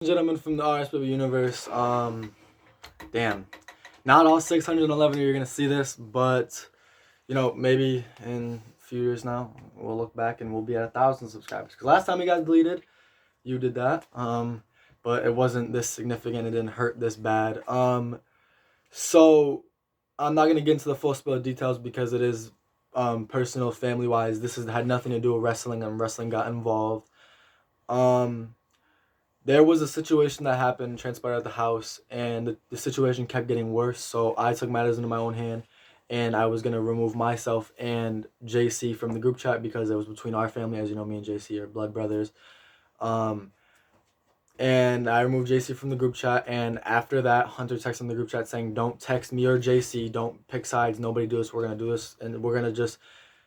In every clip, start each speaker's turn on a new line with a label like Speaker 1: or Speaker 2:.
Speaker 1: Gentlemen from the RSW universe. Damn, not all 611 of you are gonna see this, but maybe in a few years now we'll look back and we'll be at 1,000 subscribers. Because last time we got deleted, you did that. But it wasn't this significant. It didn't hurt this bad. So I'm not gonna get into the full spill of details because it is personal, family wise. This had nothing to do with wrestling, and wrestling got involved. There was a situation that happened, transpired at the house, and the situation kept getting worse. So I took matters into my own hand, and I was gonna remove myself and JC from the group chat because it was between our family. As you know, me and JC are blood brothers. And I removed JC from the group chat. And after that, Hunter texted in the group chat saying, "Don't text me or JC. Don't pick sides. Nobody do this. We're gonna do this, and we're gonna just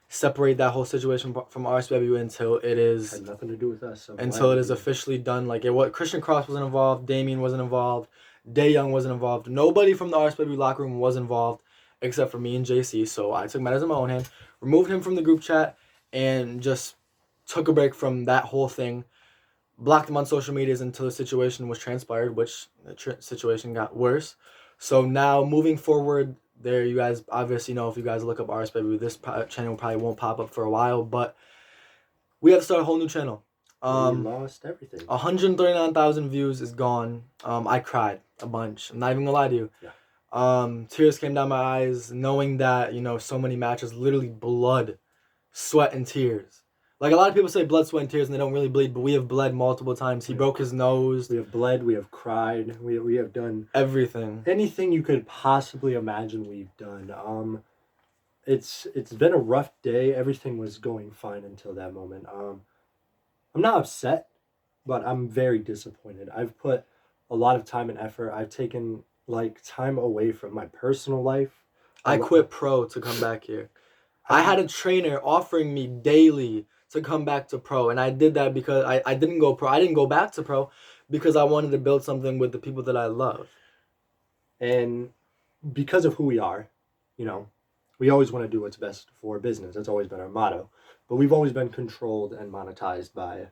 Speaker 1: separate that whole situation from RSW until it is
Speaker 2: had nothing to do with us.
Speaker 1: until it is officially done. Like Christian Cross wasn't involved, Damien wasn't involved, Dae Young wasn't involved. Nobody from the RSW locker room was involved except for me and JC. So I took matters in my own hand, removed him from the group chat, and just took a break from that whole thing. Blocked him on social medias until the situation was transpired, which the situation got worse. So now moving forward, there you guys obviously know, if you guys look up RSW, this channel probably won't pop up for a while, but we have to start a whole new channel.
Speaker 2: We lost everything.
Speaker 1: 139,000 views is gone. I cried a bunch. I'm not even gonna lie to you.
Speaker 2: Yeah.
Speaker 1: Tears came down my eyes knowing that, so many matches, literally blood, sweat, and tears. Like, a lot of people say blood, sweat, and tears, and they don't really bleed, but we have bled multiple times. He broke his nose.
Speaker 2: We have bled, we have cried, we have done
Speaker 1: everything.
Speaker 2: Anything you could possibly imagine we've done. It's been a rough day. Everything was going fine until that moment. I'm not upset, but I'm very disappointed. I've put a lot of time and effort. I've taken time away from my personal life.
Speaker 1: I quit pro to come back here. I had a trainer offering me daily to come back to pro, and I did that because I didn't go pro. I didn't go back to pro because I wanted to build something with the people that I love.
Speaker 2: And because of who we are, we always want to do what's best for business. That's always been our motto. But we've always been controlled and monetized by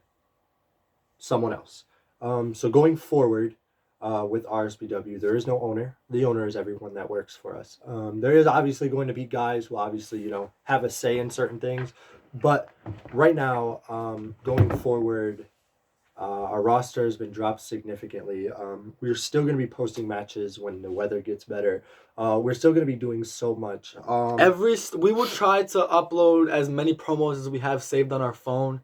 Speaker 2: someone else. So going forward with RSBW, there is no owner. The owner is everyone that works for us. There is obviously going to be guys who obviously, have a say in certain things. But right now, going forward, our roster has been dropped significantly. We're still going to be posting matches when the weather gets better. We're still going to be doing so much.
Speaker 1: We will try to upload as many promos as we have saved on our phone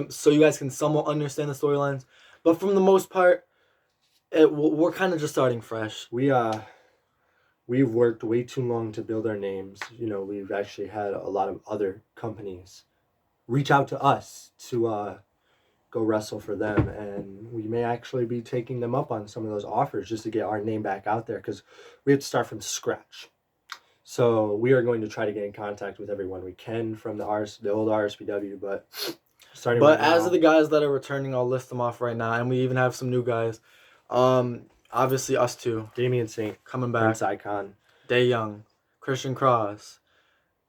Speaker 1: so you guys can somewhat understand the storylines. But from the most part, we're kind of just starting fresh.
Speaker 2: We've worked way too long to build our names. We've actually had a lot of other companies reach out to us to go wrestle for them, and we may actually be taking them up on some of those offers just to get our name back out there, because we have to start from scratch. So we are going to try to get in contact with everyone we can from the old RSPW, but starting.
Speaker 1: But right as of the guys that are returning, I'll list them off right now, and we even have some new guys. Obviously us two.
Speaker 2: Damien Saint
Speaker 1: coming back.
Speaker 2: Prince Icon.
Speaker 1: Dae Young, Christian Cross,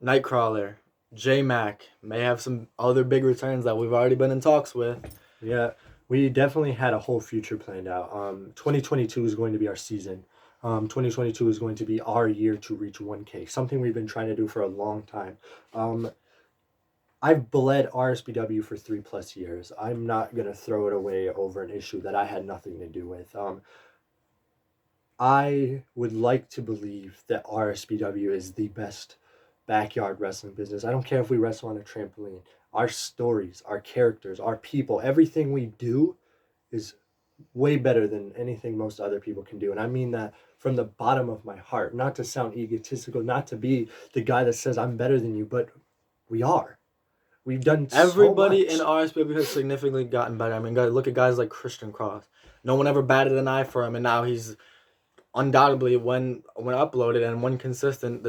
Speaker 1: Nightcrawler, J-Mac. May have some other big returns that we've already been in talks with.
Speaker 2: Yeah, we definitely had a whole future planned out. 2022 is going to be our season. 2022 is going to be our year to reach 1K, something we've been trying to do for a long time. I've bled RSBW for 3+ years. I'm not going to throw it away over an issue that I had nothing to do with. I would like to believe that RSBW is the best backyard wrestling business. I don't care if we wrestle on a trampoline. Our stories, our characters, our people, everything we do is way better than anything most other people can do. And I mean that from the bottom of my heart, not to sound egotistical, not to be the guy that says I'm better than you, but we are. We've done
Speaker 1: everybody
Speaker 2: so much.
Speaker 1: in RSBW has significantly gotten better. I mean, guys, look at guys like Christian Cross. No one ever batted an eye for him, and now he's undoubtedly, when uploaded and when consistent,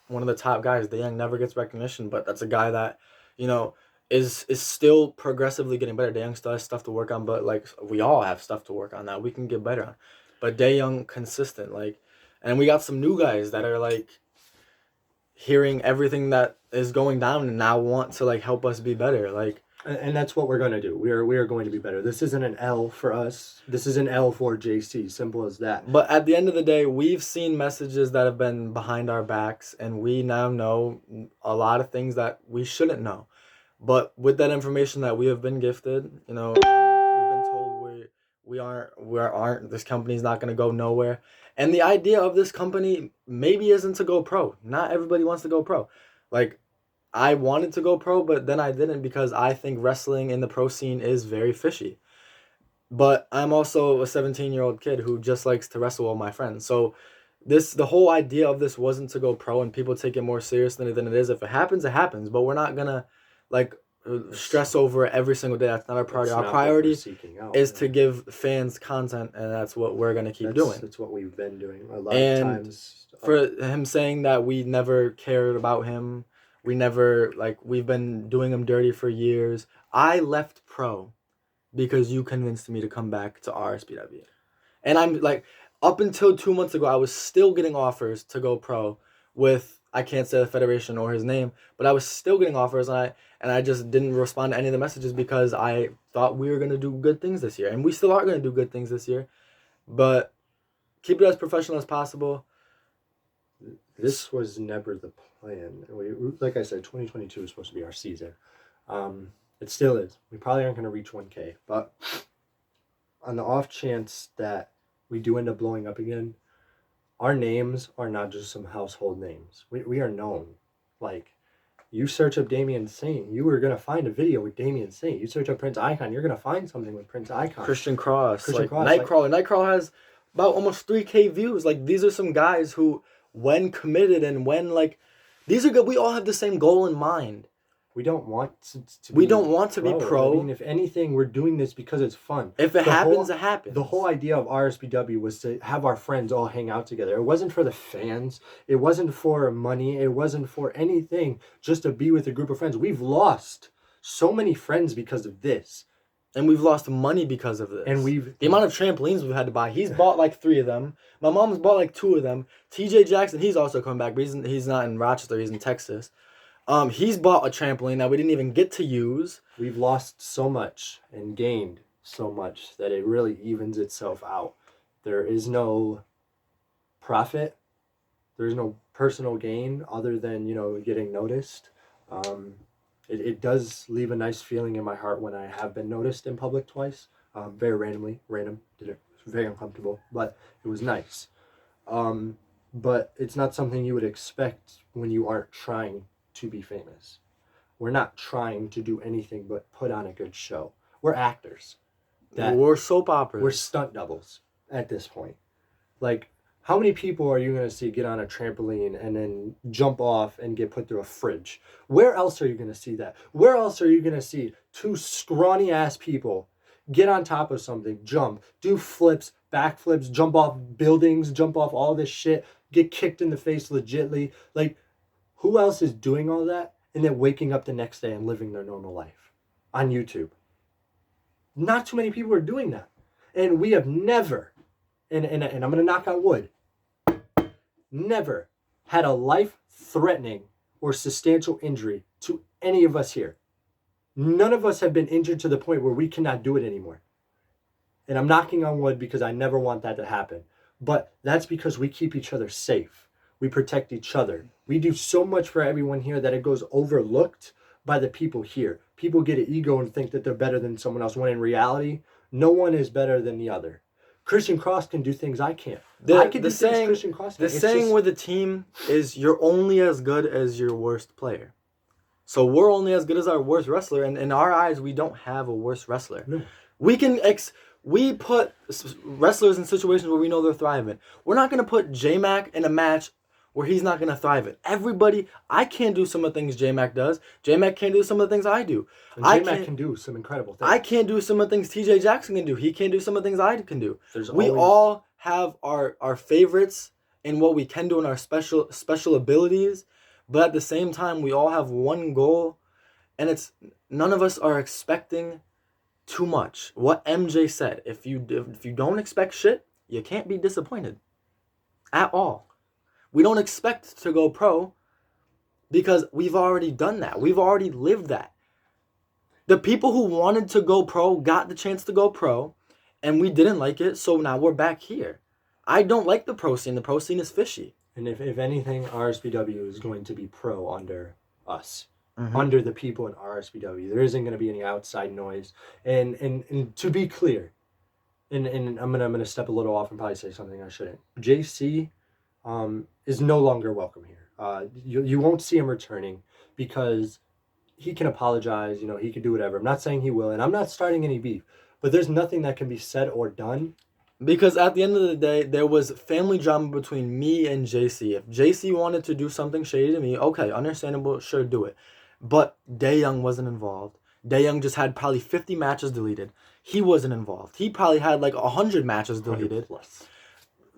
Speaker 1: one of the top guys. Dae Young never gets recognition, but that's a guy that, is still progressively getting better. Dae Young still has stuff to work on, but we all have stuff to work on that we can get better on. But Dae Young consistent, and we got some new guys that are hearing everything that is going down and now want to help us be better.
Speaker 2: And that's what we're going to do. We are going to be better. This isn't an L for us. This is an L for JC. Simple as that.
Speaker 1: But at the end of the day, we've seen messages that have been behind our backs, and we now know a lot of things that we shouldn't know. But with that information that we have been gifted, we've been told we aren't this company's not gonna go nowhere. And the idea of this company maybe isn't to go pro. Not everybody wants to go pro. Like, I wanted to go pro, but then I didn't because I think wrestling in the pro scene is very fishy. But I'm also a 17-year-old kid who just likes to wrestle with my friends. So the whole idea of this wasn't to go pro and people take it more serious than it is. If it happens, it happens. But we're not gonna like stress over it every single day. That's not our priority. Our priority is to give fans content, and that's what we're gonna keep doing.
Speaker 2: That's what we've been doing a lot of times.
Speaker 1: For him saying that we never cared about him, we've been doing him dirty for years. I left pro because you convinced me to come back to RSPW. And I'm like, up until 2 months ago, I was still getting offers to go pro with, I can't say the federation or his name, but I was still getting offers, and I just didn't respond to any of the messages because I thought we were going to do good things this year. And we still are going to do good things this year. But keep it as professional as possible.
Speaker 2: This was never the plan. Like I said, 2022 is supposed to be our season. It still is. We probably aren't going to reach 1K. But on the off chance that we do end up blowing up again, our names are not just some household names. We are known. Like, you search up Damian Saint, you are going to find a video with Damian Saint. You search up Prince Icon, you're going to find something with Prince Icon.
Speaker 1: Christian Cross. Nightcrawler. Nightcrawler has about almost 3K views. Like, these are some guys who, when committed and when, like, these are good. We all have the same goal in mind.
Speaker 2: We don't want to
Speaker 1: be pro.
Speaker 2: I mean, if anything, we're doing this because it's fun.
Speaker 1: If it happens, it happens.
Speaker 2: The whole idea of RSPW was to have our friends all hang out together. It wasn't for the fans. It wasn't for money. It wasn't for anything. Just to be with a group of friends. We've lost so many friends because of this.
Speaker 1: And we've lost money because of this.
Speaker 2: And
Speaker 1: the amount of trampolines we've had to buy. He's bought like 3 of them. My mom's bought like 2 of them. TJ Jackson, he's also coming back, but he's not in Rochester. He's in Texas. He's bought a trampoline that we didn't even get to use.
Speaker 2: We've lost so much and gained so much that it really evens itself out. There is no profit. There's no personal gain other than, getting noticed. It does leave a nice feeling in my heart when I have been noticed in public twice. Very random. Did it. It was very uncomfortable, but it was nice. But it's not something you would expect when you aren't trying to be famous. We're not trying to do anything but put on a good show. We're actors.
Speaker 1: We're soap operas.
Speaker 2: We're stunt doubles at this point. Like, how many people are you going to see get on a trampoline and then jump off and get put through a fridge? Where else are you going to see that? Where else are you going to see 2 scrawny ass people get on top of something, jump, do flips, backflips, jump off buildings, jump off all this shit, get kicked in the face legitly? Like, who else is doing all that and then waking up the next day and living their normal life on YouTube? Not too many people are doing that. And we have never, and I'm going to knock on wood, never had a life-threatening or substantial injury to any of us here. None of us have been injured to the point where we cannot do it anymore. And I'm knocking on wood because I never want that to happen. But that's because we keep each other safe. We protect each other. We do so much for everyone here that it goes overlooked by the people here. People get an ego and think that they're better than someone else, when in reality, no one is better than the other. Christian Cross can do things I can't. I can do things Christian Cross can.
Speaker 1: The saying with the team is, you're only as good as your worst player. So we're only as good as our worst wrestler, and in our eyes, we don't have a worse wrestler.
Speaker 2: No.
Speaker 1: We put wrestlers in situations where we know they're thriving. We're not going to put J-Mac in a match where he's not going to thrive in. Everybody, I can't do some of the things J-Mac does. J-Mac can't do some of the things I do.
Speaker 2: And J-Mac can do some incredible things.
Speaker 1: I can't do some of the things TJ Jackson can do. He can't do some of the things I can do. We
Speaker 2: always...
Speaker 1: all have our favorites in what we can do in our special abilities, but at the same time, we all have one goal, and it's none of us are expecting too much. What MJ said, if you don't expect shit, you can't be disappointed at all. We don't expect to go pro because we've already done that. We've already lived that. The people who wanted to go pro got the chance to go pro, and we didn't like it, so now we're back here. I don't like the pro scene. The pro scene is fishy.
Speaker 2: And if anything, RSPW is going to be pro under us,
Speaker 1: Mm-hmm.
Speaker 2: under the people in RSPW. There isn't going to be any outside noise. And to be clear, and I'm gonna step a little off and probably say something I shouldn't. JC is no longer welcome here. You won't see him returning because he can apologize. You know, he can do whatever. I'm not saying he will, and I'm not starting any beef. But there's nothing that can be said or done.
Speaker 1: Because at the end of the day, there was family drama between me and JC. If JC wanted to do something shady to me, okay, understandable, sure, do it. But Dae Young wasn't involved. Dae Young just had probably 50 matches deleted. He wasn't involved. He probably had like 100 matches deleted.
Speaker 2: 100+.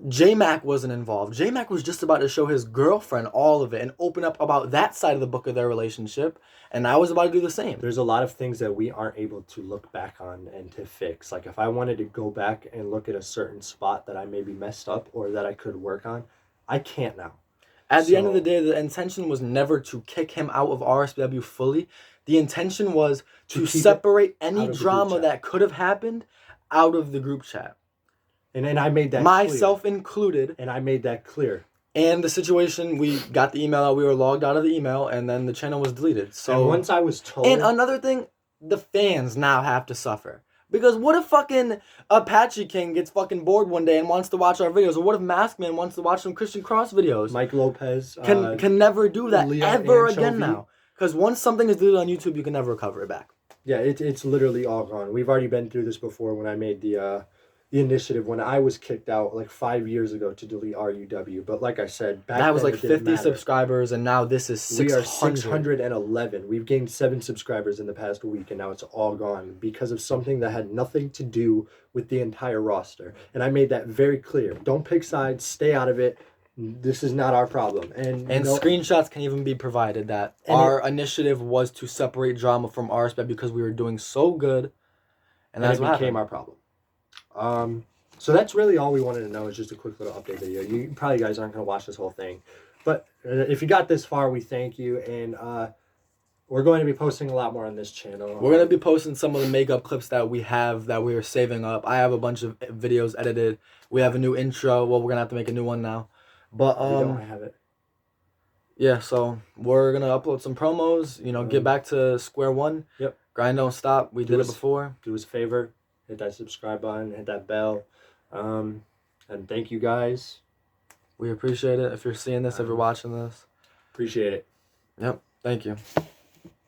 Speaker 1: J-Mac wasn't involved. J-Mac was just about to show his girlfriend all of it and open up about that side of the book of their relationship. And I was about to do the same.
Speaker 2: There's a lot of things that we aren't able to look back on and to fix. Like if I wanted to go back and look at a certain spot that I maybe messed up or that I could work on, I can't now.
Speaker 1: At the end of the day, the intention was never to kick him out of RSPW fully. The intention was to separate any drama that could have happened out of the group chat.
Speaker 2: And I made that
Speaker 1: myself
Speaker 2: clear.
Speaker 1: Included.
Speaker 2: And I made that clear.
Speaker 1: And the situation, we got the email out, we were logged out of the email, and then the channel was deleted. So
Speaker 2: and once I was told...
Speaker 1: And another thing, the fans now have to suffer. Because what if fucking Apache King gets fucking bored one day and wants to watch our videos? Or what if Maskman wants to watch some Christian Cross videos?
Speaker 2: Mike Lopez.
Speaker 1: Can never do that
Speaker 2: Leon
Speaker 1: ever
Speaker 2: Anchovy.
Speaker 1: again now. Because once something is deleted on YouTube, you can never recover it back.
Speaker 2: Yeah, it's literally all gone. We've already been through this before when I made the initiative when I was kicked out like 5 years ago to delete RUW. But like I said, back
Speaker 1: that was
Speaker 2: then
Speaker 1: like
Speaker 2: it didn't
Speaker 1: 50
Speaker 2: matter.
Speaker 1: subscribers, and now this is 600.
Speaker 2: We are 611. We've gained 7 subscribers in the past week, and now it's all gone because of something that had nothing to do with the entire roster. And I made that very clear. Don't pick sides. Stay out of it. This is not our problem. And
Speaker 1: screenshots can even be provided that our initiative was to separate drama from RSPW because we were doing so good, and that's what
Speaker 2: became our problem. So that's really all we wanted to know, is just a quick little update video. You probably guys aren't going to watch this whole thing, but if you got this far, we thank you. And we're going to be posting a lot more on this channel.
Speaker 1: We're going to be posting some of the makeup clips that we have that we are saving up. I have a bunch of videos edited. We have a new intro. Well, we're going to have to make a new one now. But
Speaker 2: we don't have it.
Speaker 1: Yeah, so we're going to upload some promos, get back to square one.
Speaker 2: Yep.
Speaker 1: Grind don't stop. We did it before.
Speaker 2: Do us a favor. Hit that subscribe button. Hit that bell. And thank you guys.
Speaker 1: We appreciate it. If you're seeing this, if you're watching this.
Speaker 2: Appreciate it.
Speaker 1: Yep. Thank you.